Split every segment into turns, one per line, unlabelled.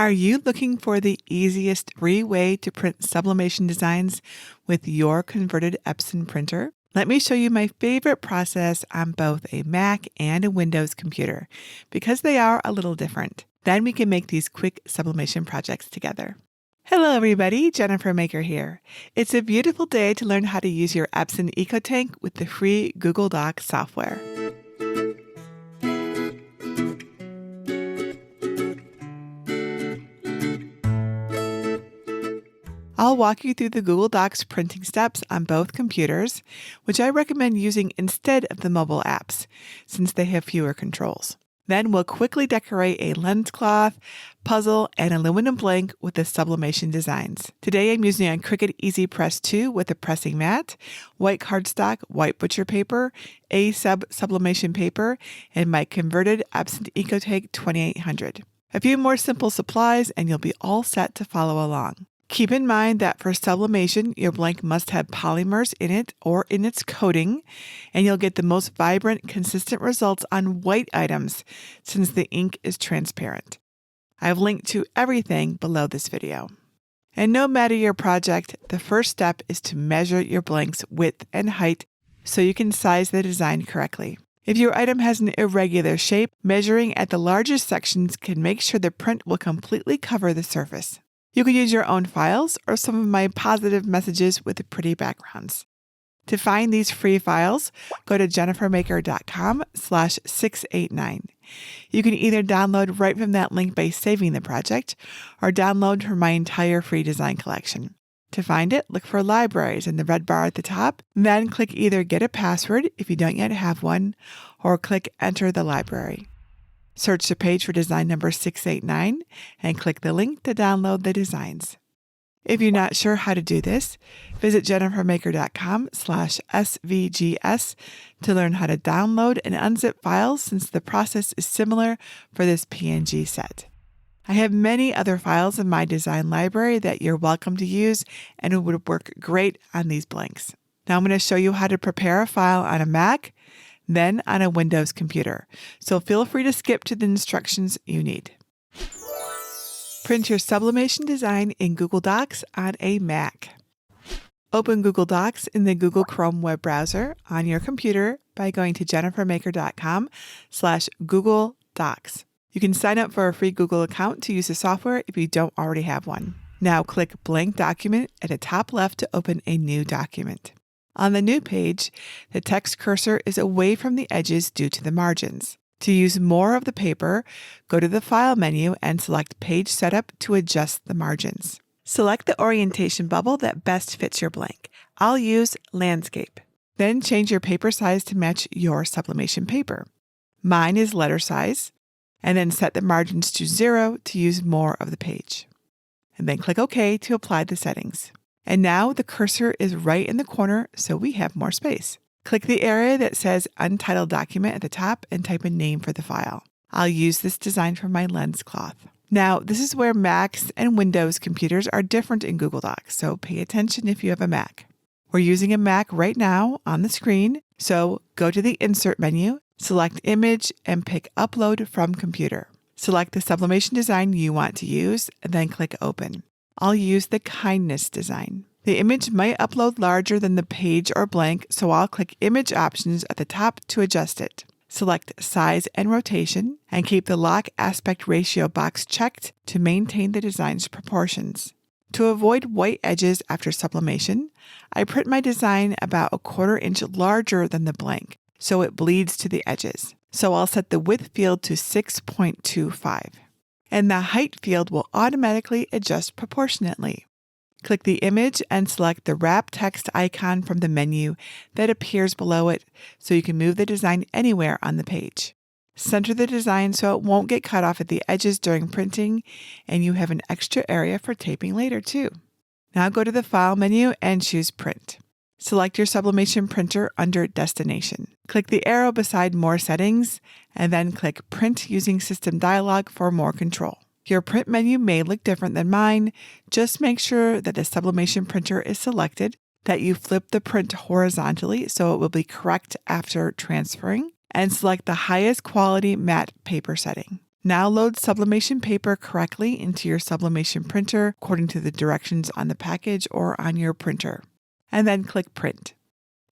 Are you looking for the easiest free way to print sublimation designs with your converted Epson printer? Let me show you my favorite process on both a Mac and a Windows computer, because they are a little different. Then we can make these quick sublimation projects together. Hello everybody, Jennifer Maker here. It's a beautiful day to learn how to use your Epson EcoTank with the free Google Docs software. I'll walk you through the Google Docs printing steps on both computers, which I recommend using instead of the mobile apps, since they have fewer controls. Then we'll quickly decorate a lens cloth, puzzle, and aluminum blank with the sublimation designs. Today I'm using a Cricut Easy Press 2 with a pressing mat, white cardstock, white butcher paper, sublimation paper, and my converted Epson EcoTank 2800. A few more simple supplies and you'll be all set to follow along. Keep in mind that for sublimation, your blank must have polymers in it or in its coating, and you'll get the most vibrant, consistent results on white items since the ink is transparent. I've linked to everything below this video. And no matter your project, the first step is to measure your blank's width and height so you can size the design correctly. If your item has an irregular shape, measuring at the largest sections can make sure the print will completely cover the surface. You can use your own files or some of my positive messages with pretty backgrounds. To find these free files, go to jennifermaker.com/689. You can either download right from that link by saving the project or download from my entire free design collection. To find it, look for Libraries in the red bar at the top, then click either Get a Password if you don't yet have one, or click Enter the library. Search the page for design number 689 and click the link to download the designs. If you're not sure how to do this, visit jennifermaker.com/svgs to learn how to download and unzip files, since the process is similar for this PNG set. I have many other files in my design library that you're welcome to use, and it would work great on these blanks. Now I'm going to show you how to prepare a file on a Mac, then on a Windows computer, so feel free to skip to the instructions you need. Print your sublimation design in Google Docs on a Mac. Open Google Docs in the Google Chrome web browser on your computer by going to jennifermaker.com/Google Docs. You can sign up for a free Google account to use the software if you don't already have one. Now click Blank Document at the top left to open a new document. On the new page, the text cursor is away from the edges due to the margins. To use more of the paper, go to the File menu and select Page Setup to adjust the margins. Select the orientation bubble that best fits your blank. I'll use Landscape. Then change your paper size to match your sublimation paper. Mine is letter size, and then set the margins to 0 to use more of the page. And then click OK to apply the settings. And now the cursor is right in the corner, so we have more space. Click the area that says Untitled Document at the top and type a name for the file. I'll use this design for my lens cloth. Now, this is where Macs and Windows computers are different in Google Docs, so pay attention if you have a Mac. We're using a Mac right now on the screen, so go to the Insert menu, select Image, and pick Upload from Computer. Select the sublimation design you want to use, and then click Open. I'll use the Kindness design. The image might upload larger than the page or blank, so I'll click Image Options at the top to adjust it. Select Size and Rotation, and keep the Lock Aspect Ratio box checked to maintain the design's proportions. To avoid white edges after sublimation, I print my design about 1/4 inch larger than the blank, so it bleeds to the edges. So I'll set the width field to 6.25. And the height field will automatically adjust proportionately. Click the image and select the Wrap Text icon from the menu that appears below it so you can move the design anywhere on the page. Center the design so it won't get cut off at the edges during printing, and you have an extra area for taping later too. Now go to the File menu and choose Print. Select your sublimation printer under Destination. Click the arrow beside More Settings, and then click Print using System Dialog for more control. Your print menu may look different than mine. Just make sure that the sublimation printer is selected, that you flip the print horizontally so it will be correct after transferring, and select the highest quality matte paper setting. Now load sublimation paper correctly into your sublimation printer according to the directions on the package or on your printer. And then click Print.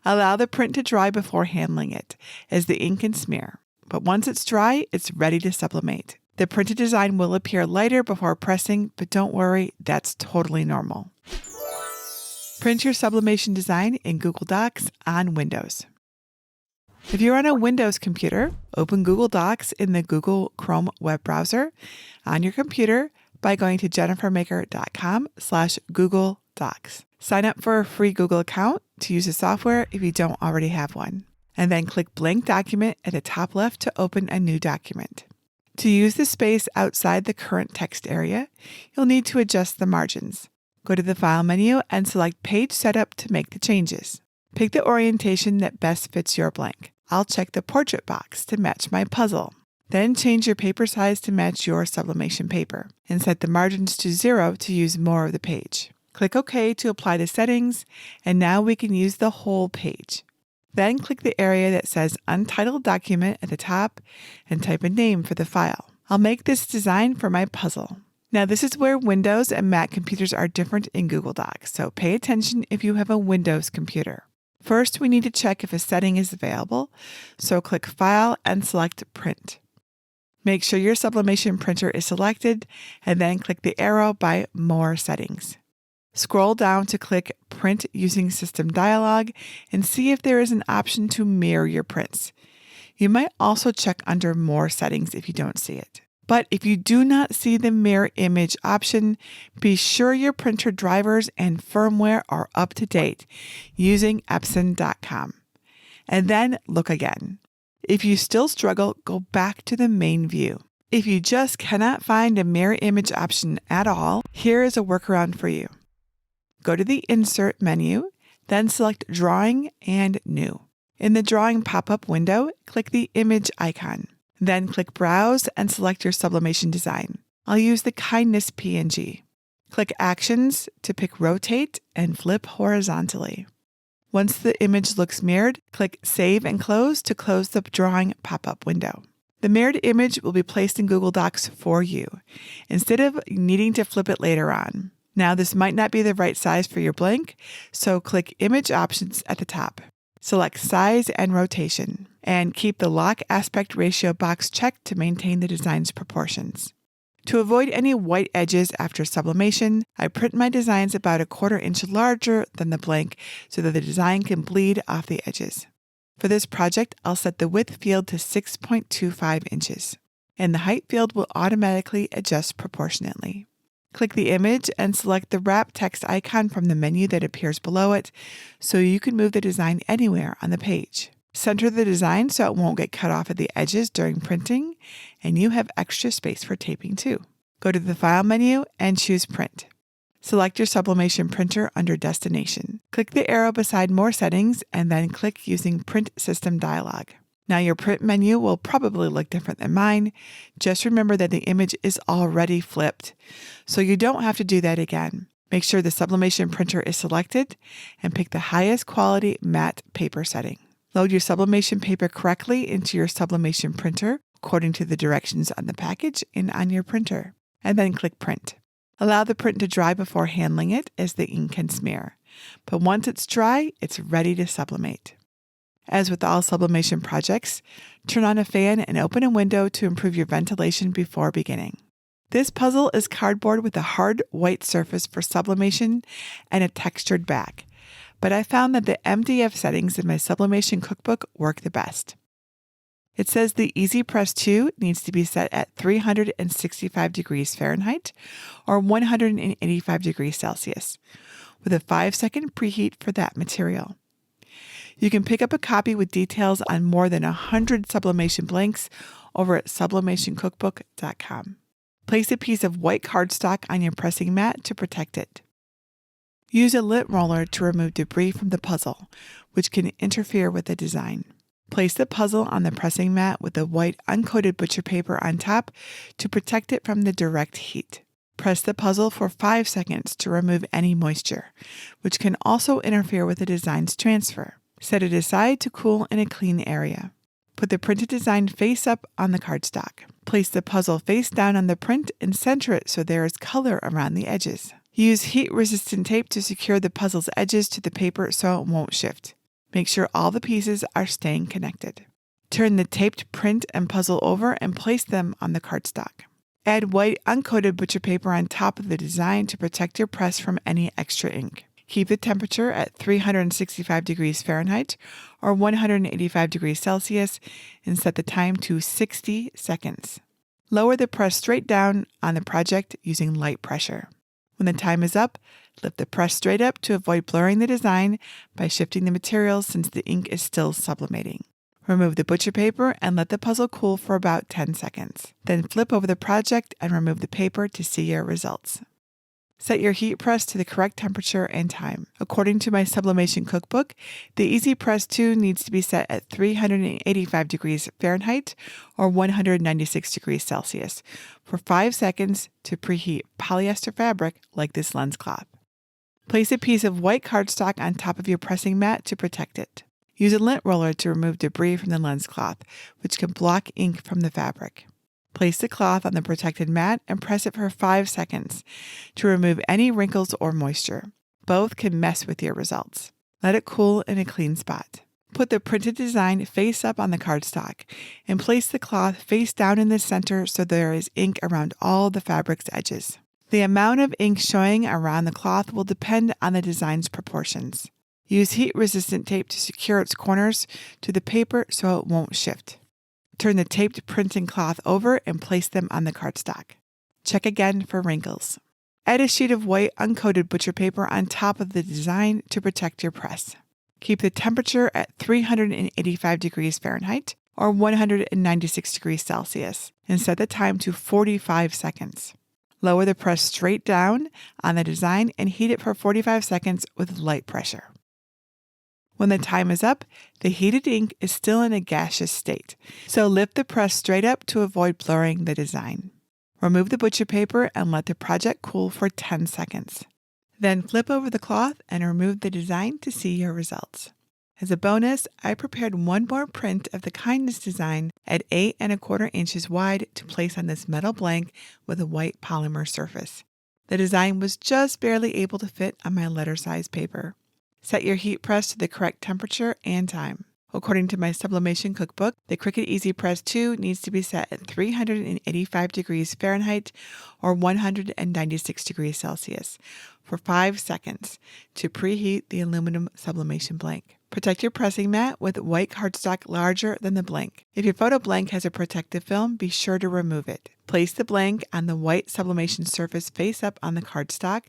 Allow the print to dry before handling it, as the ink can smear. But once it's dry, it's ready to sublimate. The printed design will appear lighter before pressing, but don't worry, that's totally normal. Print your sublimation design in Google Docs on Windows. If you're on a Windows computer, open Google Docs in the Google Chrome web browser on your computer by going to jennifermaker.com/Google Docs. Sign up for a free Google account to use the software if you don't already have one. And then click Blank Document at the top left to open a new document. To use the space outside the current text area, you'll need to adjust the margins. Go to the File menu and select Page Setup to make the changes. Pick the orientation that best fits your blank. I'll check the portrait box to match my puzzle. Then change your paper size to match your sublimation paper and set the margins to 0 to use more of the page. Click OK to apply the settings, and now we can use the whole page. Then click the area that says Untitled Document at the top and type a name for the file. I'll make this design for my puzzle. Now this is where Windows and Mac computers are different in Google Docs, so pay attention if you have a Windows computer. First, we need to check if a setting is available, so click File and select Print. Make sure your sublimation printer is selected, and then click the arrow by More Settings. Scroll down to click Print Using System Dialog and see if there is an option to mirror your prints. You might also check under More Settings if you don't see it. But if you do not see the mirror image option, be sure your printer drivers and firmware are up to date using Epson.com. And then look again. If you still struggle, go back to the main view. If you just cannot find a mirror image option at all, here is a workaround for you. Go to the Insert menu, then select Drawing and New. In the Drawing pop-up window, click the image icon. Then click Browse and select your sublimation design. I'll use the Kindness PNG. Click Actions to pick Rotate and Flip horizontally. Once the image looks mirrored, click Save and Close to close the Drawing pop-up window. The mirrored image will be placed in Google Docs for you, instead of needing to flip it later on. Now this might not be the right size for your blank, so click Image Options at the top. Select Size and Rotation, and keep the Lock Aspect Ratio box checked to maintain the design's proportions. To avoid any white edges after sublimation, I print my designs about 1/4 inch larger than the blank so that the design can bleed off the edges. For this project, I'll set the width field to 6.25 inches, and the height field will automatically adjust proportionately. Click the image and select the wrap text icon from the menu that appears below it so you can move the design anywhere on the page. Center the design so it won't get cut off at the edges during printing, and you have extra space for taping too. Go to the File menu and choose Print. Select your sublimation printer under Destination. Click the arrow beside More Settings and then click Using Print System dialog. Now your print menu will probably look different than mine. Just remember that the image is already flipped, so you don't have to do that again. Make sure the sublimation printer is selected and pick the highest quality matte paper setting. Load your sublimation paper correctly into your sublimation printer according to the directions on the package and on your printer, and then click Print. Allow the print to dry before handling it as the ink can smear, but once it's dry, it's ready to sublimate. As with all sublimation projects, turn on a fan and open a window to improve your ventilation before beginning. This puzzle is cardboard with a hard white surface for sublimation and a textured back, but I found that the MDF settings in my sublimation cookbook work the best. It says the Easy Press 2 needs to be set at 365 degrees Fahrenheit or 185 degrees Celsius, with a 5-second preheat for that material. You can pick up a copy with details on more than 100 sublimation blanks over at sublimationcookbook.com. Place a piece of white cardstock on your pressing mat to protect it. Use a lint roller to remove debris from the puzzle, which can interfere with the design. Place the puzzle on the pressing mat with the white uncoated butcher paper on top to protect it from the direct heat. Press the puzzle for 5 seconds to remove any moisture, which can also interfere with the design's transfer. Set it aside to cool in a clean area. Put the printed design face up on the cardstock. Place the puzzle face down on the print and center it so there is color around the edges. Use heat-resistant tape to secure the puzzle's edges to the paper so it won't shift. Make sure all the pieces are staying connected. Turn the taped print and puzzle over and place them on the cardstock. Add white uncoated butcher paper on top of the design to protect your press from any extra ink. Keep the temperature at 365 degrees Fahrenheit or 185 degrees Celsius and set the time to 60 seconds. Lower the press straight down on the project using light pressure. When the time is up, lift the press straight up to avoid blurring the design by shifting the material since the ink is still sublimating. Remove the butcher paper and let the puzzle cool for about 10 seconds. Then flip over the project and remove the paper to see your results. Set your heat press to the correct temperature and time. According to my Sublimation cookbook, the Easy Press 2 needs to be set at 385 degrees Fahrenheit or 196 degrees Celsius for 5 seconds to preheat polyester fabric like this lens cloth. Place a piece of white cardstock on top of your pressing mat to protect it. Use a lint roller to remove debris from the lens cloth, which can block ink from the fabric. Place the cloth on the protected mat and press it for 5 seconds to remove any wrinkles or moisture. Both can mess with your results. Let it cool in a clean spot. Put the printed design face up on the cardstock and place the cloth face down in the center so there is ink around all the fabric's edges. The amount of ink showing around the cloth will depend on the design's proportions. Use heat-resistant tape to secure its corners to the paper so it won't shift. Turn the taped printing cloth over and place them on the cardstock. Check again for wrinkles. Add a sheet of white uncoated butcher paper on top of the design to protect your press. Keep the temperature at 385 degrees Fahrenheit or 196 degrees Celsius and set the time to 45 seconds. Lower the press straight down on the design and heat it for 45 seconds with light pressure. When the time is up, the heated ink is still in a gaseous state, so lift the press straight up to avoid blurring the design. Remove the butcher paper and let the project cool for 10 seconds. Then flip over the cloth and remove the design to see your results. As a bonus, I prepared one more print of the kindness design at 8 1/4 inches wide to place on this metal blank with a white polymer surface. The design was just barely able to fit on my letter size paper. Set your heat press to the correct temperature and time. According to my Sublimation cookbook, the Cricut Easy Press 2 needs to be set at 385 degrees Fahrenheit or 196 degrees Celsius for 5 seconds to preheat the aluminum sublimation blank. Protect your pressing mat with white cardstock larger than the blank. If your photo blank has a protective film, be sure to remove it. Place the blank on the white sublimation surface face up on the cardstock.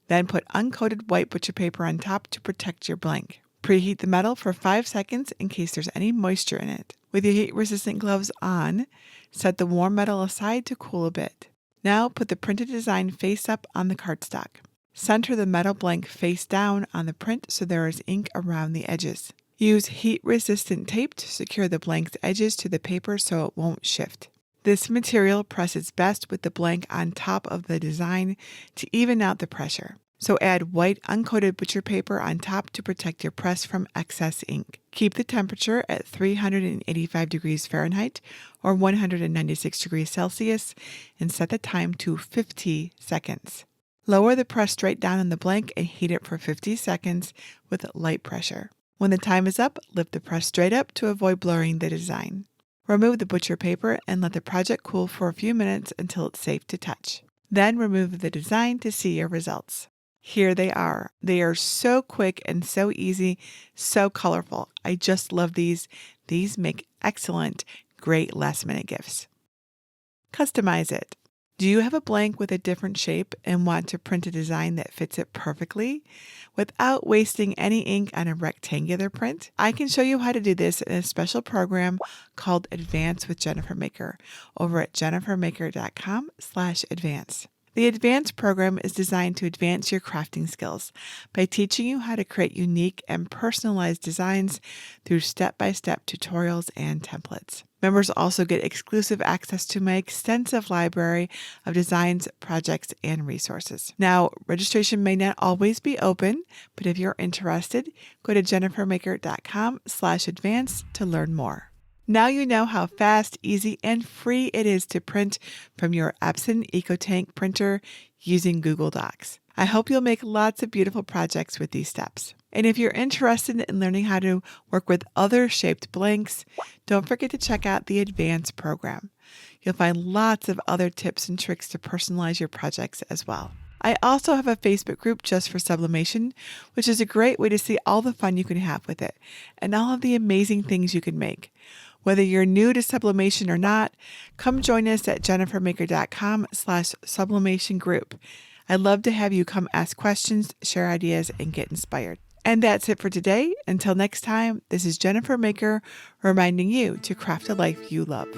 Then put uncoated white butcher paper on top to protect your blank. Preheat the metal for 5 seconds in case there's any moisture in it. With your heat-resistant gloves on, set the warm metal aside to cool a bit. Now put the printed design face up on the cardstock. Center the metal blank face down on the print so there is ink around the edges. Use heat-resistant tape to secure the blank's edges to the paper so it won't shift. This material presses best with the blank on top of the design to even out the pressure. So add white uncoated butcher paper on top to protect your press from excess ink. Keep the temperature at 385 degrees Fahrenheit or 196 degrees Celsius and set the time to 50 seconds. Lower the press straight down on the blank and heat it for 50 seconds with light pressure. When the time is up, lift the press straight up to avoid blurring the design. Remove the butcher paper and let the project cool for a few minutes until it's safe to touch. Then remove the design to see your results. Here they are. They are so quick and so easy, so colorful. I just love these. These make excellent, great last-minute gifts. Customize it. Do you have a blank with a different shape and want to print a design that fits it perfectly without wasting any ink on a rectangular print? I can show you how to do this in a special program called Advance with Jennifer Maker over at jennifermaker.com/advance. The Advance program is designed to advance your crafting skills by teaching you how to create unique and personalized designs through step-by-step tutorials and templates. Members also get exclusive access to my extensive library of designs, projects, and resources. Now, registration may not always be open, but if you're interested, go to jennifermaker.com/advance to learn more. Now you know how fast, easy, and free it is to print from your Epson EcoTank printer using Google Docs. I hope you'll make lots of beautiful projects with these steps. And if you're interested in learning how to work with other shaped blanks, don't forget to check out the Advanced program. You'll find lots of other tips and tricks to personalize your projects as well. I also have a Facebook group just for Sublimation, which is a great way to see all the fun you can have with it and all of the amazing things you can make. Whether you're new to Sublimation or not, come join us at jennifermaker.com/sublimation group. I'd love to have you come ask questions, share ideas, and get inspired. And that's it for today. Until next time, this is Jennifer Maker reminding you to craft a life you love.